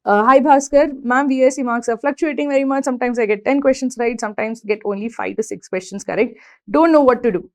Hi Bhaskar, ma'am, VSC marks are fluctuating very much. Sometimes I get 10 questions right, sometimes get only 5 to 6 questions correct. Don't know what to do.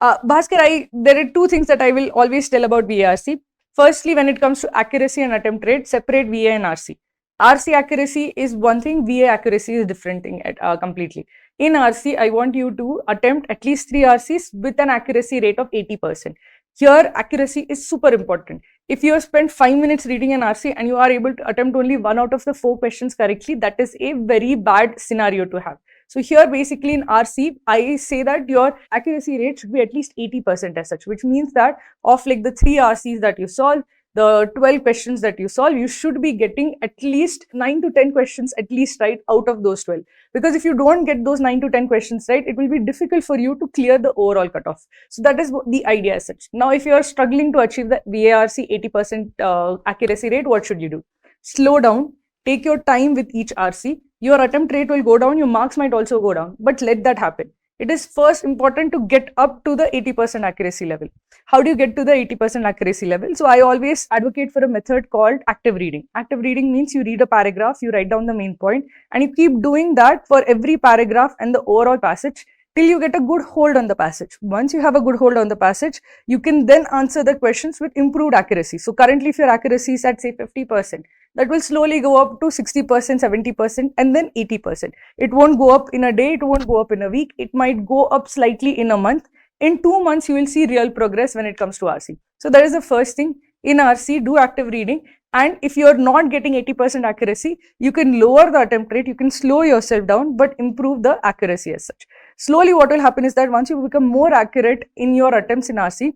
Bhaskar, there are two things that I will always tell about VARC. Firstly, when it comes to accuracy and attempt rate, separate VA and RC. RC accuracy is one thing, VA accuracy is different thing completely. In RC, I want you to attempt at least 3 RCs with an accuracy rate of 80%. Here, accuracy is super important. If you have spent 5 minutes reading an RC and you are able to attempt only 1 out of the 4 questions correctly, that is a very bad scenario to have. So here basically in RC, I say that your accuracy rate should be at least 80% as such, which means that of like the 3 RCs that you solve, the 12 questions that you solve, you should be getting at least 9 to 10 questions at least right out of those 12. Because if you don't get those 9 to 10 questions right, it will be difficult for you to clear the overall cutoff. So that is the idea as such. Now, if you are struggling to achieve the VARC 80% accuracy rate, what should you do? Slow down, take your time with each RC. Your attempt rate will go down, your marks might also go down, but let that happen. It is first important to get up to the 80% accuracy level. How do you get to the 80% accuracy level? So I always advocate for a method called active reading. Active reading means you read a paragraph, you write down the main point, and you keep doing that for every paragraph and the overall passage till you get a good hold on the passage. Once you have a good hold on the passage, you can then answer the questions with improved accuracy. So currently, if your accuracy is at say 50%, that will slowly go up to 60%, 70%, and then 80%. It won't go up in a day, it won't go up in a week, it might go up slightly in a month. In 2 months, you will see real progress when it comes to RC. So that is the first thing. In RC, do active reading. And if you are not getting 80% accuracy, you can lower the attempt rate, you can slow yourself down, but improve the accuracy as such. Slowly, what will happen is that once you become more accurate in your attempts in RC,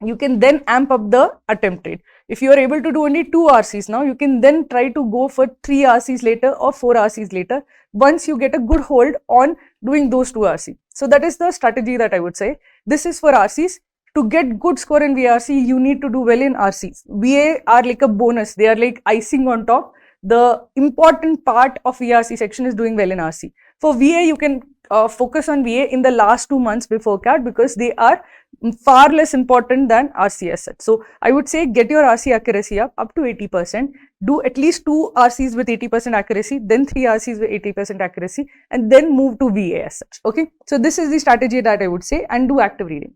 you can then amp up the attempt rate. If you are able to do only 2 RCs now, you can then try to go for 3 RCs later or 4 RCs later once you get a good hold on doing those 2 RCs. So that is the strategy that I would say. This is for RCs. To get good score in VRC, you need to do well in RCs. VA are like a bonus. They are like icing on top. The important part of VRC section is doing well in RC. For VA, you can focus on VA in the last 2 months before CAT because they are far less important than RC as such. So I would say get your RC accuracy up to 80%. Do at least 2 RCs with 80% accuracy, then 3 RCs with 80% accuracy, and then move to VA as such. Okay. So this is the strategy that I would say, and do active reading.